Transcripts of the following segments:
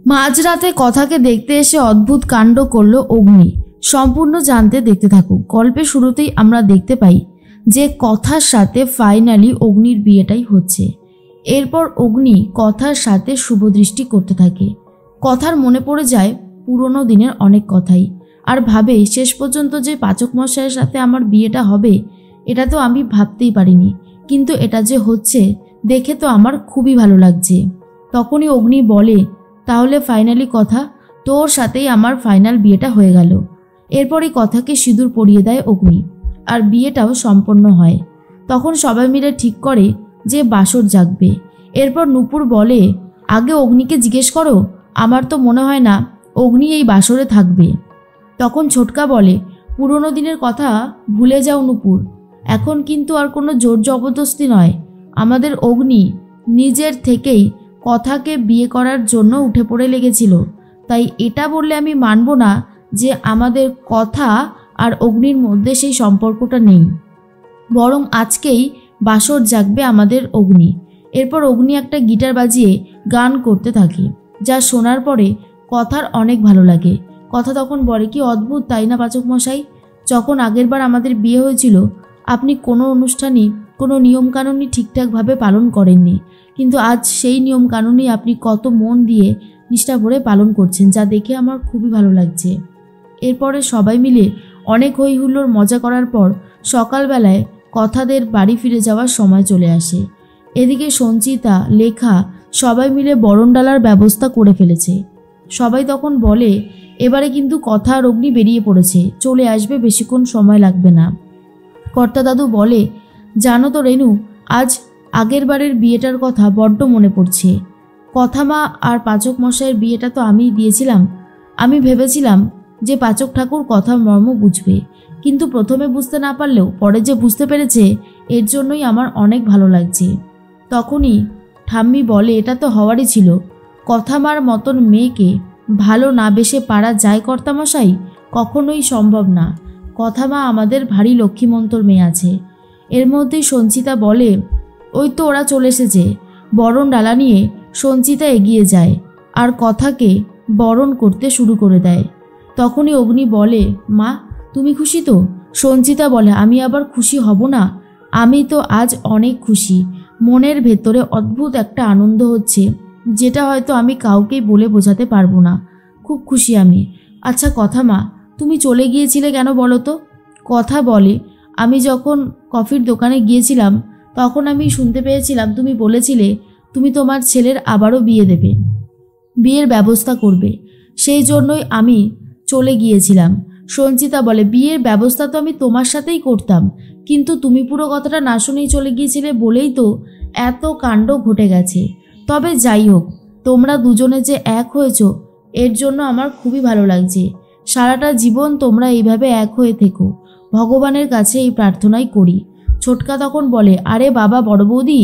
মাঝরাতে কথাকে দেখতে এসে অদ্ভুত কাণ্ড করল অগ্নি। সম্পূর্ণ জানতে দেখতে থাকুক। গল্পের শুরুতেই আমরা দেখতে পাই যে কথার সাথে ফাইনালি অগ্নির বিয়েটাই হচ্ছে। এরপর অগ্নি কথার সাথে শুভদৃষ্টি করতে থাকে। কথার মনে পড়ে যায় পুরনো দিনের অনেক কথাই, আর ভাবে শেষ পর্যন্ত যে পাচক মশাইয়ের সাথে আমার বিয়েটা হবে এটা তো আমি ভাবতেই পারিনি, কিন্তু এটা যে হচ্ছে দেখে তো আমার খুবই ভালো লাগছে। তখনই অগ্নি বলে, তাহলে ফাইনালি কথা, তোর সাথেই আমার ফাইনাল বিয়েটা হয়ে গেল। এরপরই কথাকে সিঁদুর পরিয়ে দেয় অগ্নি, আর বিয়েটাও সম্পন্ন হয়। তখন সবাই মিলে ঠিক করে যে বাসর জাগবে। এরপর নূপুর বলে, আগে অগ্নিকে জিজ্ঞেস করো, আমার তো মনে হয় না অগ্নি এই বাসরে থাকবে। তখন ছোটকা বলে, পুরনো দিনের কথা ভুলে যাও নূপুর, এখন কিন্তু আর কোনো জোর জবরদস্তি নয়। আমাদের অগ্নি নিজের থেকেই কথাকে বিয়ে করার জন্য উঠে পড়ে লেগেছিল, তাই এটা বললে আমি মানব না যে আমাদের কথা আর অগ্নির মধ্যে সেই সম্পর্কটা নেই, বরং আজকেই বাসর জাগবে আমাদের অগ্নি। এরপর অগ্নি একটা গিটার বাজিয়ে গান করতে থাকে, যা শোনার পরে কথার অনেক ভালো লাগে। কথা তখন বলে, কি অদ্ভুত তাই না পাচক মশাই, যখন আগেরবার আমাদের বিয়ে হয়েছিল আপনি কোনো অনুষ্ঠানই কোনো নিয়মকানুনই ঠিকঠাকভাবে পালন করেননি, কিন্তু আজ সেই নিয়মকানুনই আপনি কত মন দিয়ে নিষ্ঠা ভরে পালন করছেন, যা দেখে আমার খুবই ভালো লাগছে। এরপরে সবাই মিলে অনেক হই হুল্লোড় মজা করার পর সকালবেলায় কথাদের বাড়ি ফিরে যাওয়ার সময় চলে আসে। এদিকে সঞ্চিতা, লেখা সবাই মিলে বরণডালার ব্যবস্থা করে ফেলেছে। সবাই তখন বলে, এবারে কিন্তু কথা আর অগ্নি বেরিয়ে পড়েছে, চলে আসবে, বেশিক্ষণ সময় লাগবে না। কর্তা দাদু বলে, জানো তো রেনু, আজ আগের বারের বিয়েটার কথা বড্ড মনে পড়ছে। কথা মা আর পাচক মশাইয়ের বিয়েটা তো আমিই দিয়েছিলাম। আমি ভেবেছিলাম যে পাচক ঠাকুর কথা মর্ম বুঝবে, কিন্তু প্রথমে বুঝতে না পারলেও পরে যে বুঝতে পেরেছে এর জন্যই আমার অনেক ভালো লাগছে। তখনই ঠাম্মি বলে, এটা তো হওয়ারই ছিল, কথা মার মতন মেয়েকে ভালো না বেশে পারা যায় কর্তামশাই? কখনোই সম্ভব না। কথা মা আমাদের ভারী লক্ষ্মীমন্তর মেয়ে আছে। এর মধ্যেই সঞ্চিতা বলে, ওই তো ওরা চলে এসেছে। বরণ ডালা নিয়ে সঞ্চিতা এগিয়ে যায় আর কথাকে বরণ করতে শুরু করে দেয়। তখনই অগ্নি বলে, মা তুমি খুশি তো? সঞ্চিতা বলে, আমি আবার খুশি হব না? আমি তো আজ অনেক খুশি, মনের ভেতরে অদ্ভুত একটা আনন্দ হচ্ছে, যেটা হয়তো আমি কাউকেই বলে বোঝাতে পারবো না। খুব খুশি আমি। আচ্ছা কথা মা, তুমি চলে গিয়েছিলে কেন বলো তো? কথা বলে, আমি যখন কফির দোকানে গিয়েছিলাম তখন আমি শুনতে পেয়েছিলাম তুমি বলেছিলে তুমি তোমার ছেলের আবারও বিয়ে দেবে, বিয়ের ব্যবস্থা করবে, সেই জন্যই আমি চলে গিয়েছিলাম। সঞ্চিতা বলে, বিয়ের ব্যবস্থা তো আমি তোমার সাথেই করতাম, কিন্তু তুমি পুরো কথাটা না শুনেই চলে গিয়েছিলে বলেই তো এত কাণ্ড ঘটে গেছে। তবে যাই হোক, তোমরা দুজনে যে এক হয়েছো এর জন্য আমার খুবই ভালো লাগছে। সারাটা জীবন তোমরা এইভাবে এক হয়ে থেকো, ভগবানের কাছে এই প্রার্থনাই করি। ছোটকা তখন বলে, আরে বাবা বড় বৌদি,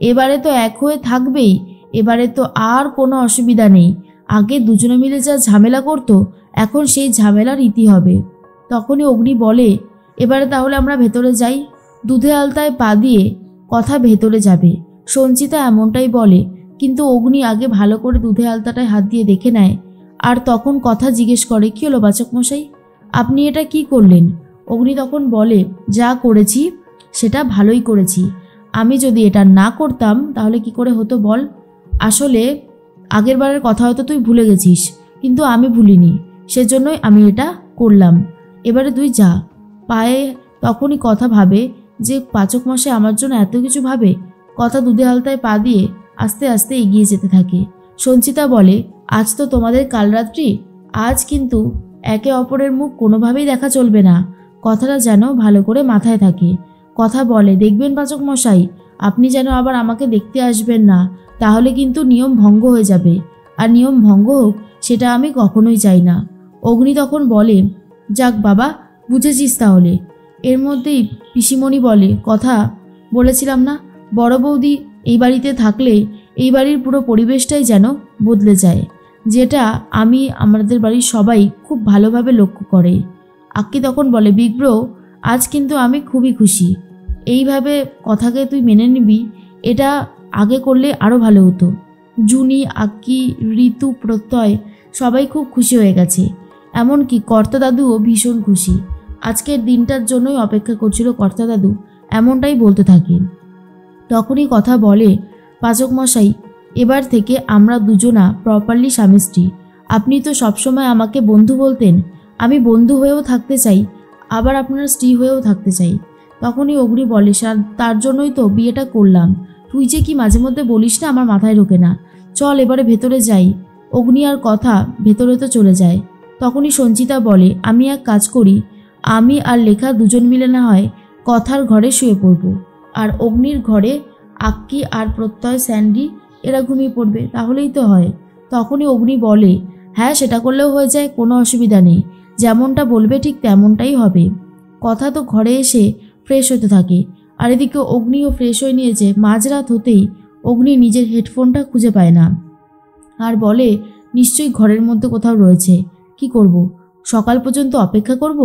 এবারে তো এক হয়ে থাকবেই, এবারে তো আর কোনো অসুবিধা নেই। আগে দুজনে মিলে যা ঝামেলা করতো এখন সেই ঝামেলার ইতি হবে। তখনই অগ্নি বলে, এবারে তাহলে আমরা ভেতরে যাই। দুধে আলতায় পা দিয়ে কথা ভেতরে যাবে। সঞ্চিতা এমনটাই বলে, কিন্তু অগ্নি আগে ভালো করে দুধে আলতাটায় হাত দিয়ে দেখে নেয়। আর তখন কথা জিজ্ঞেস করে, কী হলো বাচক মশাই, আপনি এটা কি করলেন? অগ্নি তখন বলে, যা করেছি সেটা ভালোই করেছি। আমি যদি এটা না করতাম তাহলে কি করে হতো বল? আসলে আগেরবারের কথা হয়তো তুই ভুলে গেছিস, কিন্তু আমি ভুলিনি, সেজন্যই আমি এটা করলাম। এবারে তুই যা। পায়ে তখনই কথা ভাবে যে পাচক মশাই আমার জন্য এত কিছু ভাবে। কথা দুধে আলতায় পা দিয়ে আস্তে আস্তে এগিয়ে যেতে থাকে। সঞ্চিতা বলে, আজ তো তোমাদের কাল রাত্রি, আজ কিন্তু একে অপরের মুখ কোনোভাবেই দেখা চলবে না, কথাটা যেন ভালো করে মাথায় থাকে। কথা বলে, দেখবেন পাচক মশাই, আপনি যেন আবার আমাকে দেখতে আসবেন না, তাহলে কিন্তু নিয়ম ভঙ্গ হয়ে যাবে, আর নিয়ম ভঙ্গ হোক সেটা আমি কখনোই চাই না। অগ্নি তখন বলে, যাক বাবা, বুঝেছিস তাহলে। এর মধ্যেই পিসিমণি বলে, কথা বলেছিলাম না বড় বৌদি এই বাড়িতে থাকলে এই বাড়ির পুরো পরিবেশটাই যেন বদলে যায়, যেটা আমি আমাদের বাড়ির সবাই খুব ভালোভাবে লক্ষ্য করে। আক্কি তখন বলে, বিগ ব্রো, আজ কিন্তু আমি খুবই খুশি। এইভাবে কথাকে তুই মেনে নিবি, এটা আগে করলে আরও ভালো হতো। জুনি, আক্কি, ঋতু, প্রত্যয় সবাই খুব খুশি হয়ে গেছে। এমনকি কর্তা দাদুও ভীষণ খুশি। আজকের দিনটার জন্যই অপেক্ষা করছিল কর্তা দাদু, এমনটাই বলতে থাকে। তখনই কথা বলে পাচক মশাই, এবার থেকে আমরা দুজনা প্রপারলি স্বামী স্ত্রী। আপনি তো সবসময় আমাকে বন্ধু বলতেন, আমি বন্ধু হয়েও থাকতে চাই, আবার আপনার স্ত্রী হয়েও থাকতে চাই। তখনই অগ্নি বলে, তার জন্যই তো বিয়েটা করলাম। তুই যে কি মাঝে মধ্যে বলিস না, আমার মাথায় ঢোকে না। চল এবারে ভেতরে যাই। অগ্নি আর কথা ভেতরে তো চলে যায়। তখনই সঞ্চিতা বলে, আমি এক কাজ করি, আমি আর লেখা দুজন মিলে না হয় কথার ঘরে শুয়ে পড়ব, আর অগ্নির ঘরে আক্কি আর প্রত্যয়, স্যান্ডি এরা ঘুমিয়ে পড়বে, তাহলেই তো হয়। তখনই অগ্নি বলে, হ্যাঁ সেটা করলেও হয়ে যায়, কোনো অসুবিধা নেই, যেমনটা বলবে ঠিক তেমনটাই হবে। কথা তো ঘরে এসে ফ্রেশ হতে থাকে, আর এদিকে অগ্নিও ফ্রেশ হয়ে নিয়েছে। মাঝরাত হতেই অগ্নি নিজের হেডফোনটা খুঁজে পায় না, আর বলে নিশ্চয়ই ঘরের মধ্যে কোথাও রয়েছে। কি করব, সকাল পর্যন্ত অপেক্ষা করব,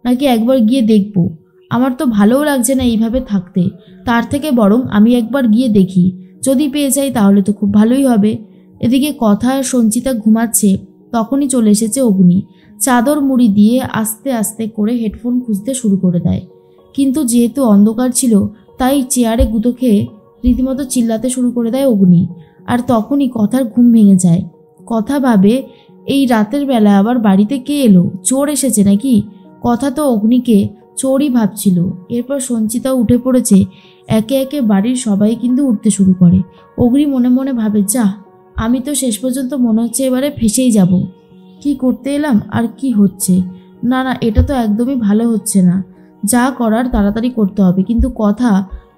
নাকি একবার গিয়ে দেখব? আমার তো ভালোও লাগছে না এইভাবে থাকতে, তার থেকে বরং আমি একবার গিয়ে দেখি, যদি পেয়ে যাই তাহলে তো খুব ভালোই হবে। এদিকে কথা আর সঞ্চিতা ঘুমাচ্ছে, তখনই চলে এসেছে অগ্নি। চাদর মুড়ি দিয়ে আস্তে আস্তে করে হেডফোন খুঁজতে শুরু করে দেয়, কিন্তু যেহেতু অন্ধকার ছিল তাই চেয়ারে গুঁতো খেয়ে রীতিমতো চিল্লাতে শুরু করে দেয় অগ্নি। আর তখনই কথার ঘুম ভেঙে যায়। কথা ভাবে, এই রাতের বেলা আবার বাড়িতে কে এলো, চোর এসেছে নাকি? কথা তো অগ্নিকে চোরই ভাবছিল। এরপর সঞ্চিতা উঠে পড়েছে, একে একে বাড়ির সবাই কিন্তু উঠতে শুরু করে। অগ্নি মনে মনে ভাবে, যা, আমি তো শেষ পর্যন্ত মনে হচ্ছে এবারে ফেঁসেই যাব। কি করতে এলাম আর কি হচ্ছে, না না, এটা তো একদমই ভালো হচ্ছে না। যা করার তাড়াতাড়ি করতে হবে। কিন্তু কথা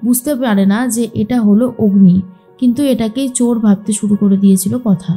বুঝতে পারে না যে এটা হলো অগ্নি, কিন্তু এটাকেই চোর ভাবতে শুরু করে দিয়েছিল কথা।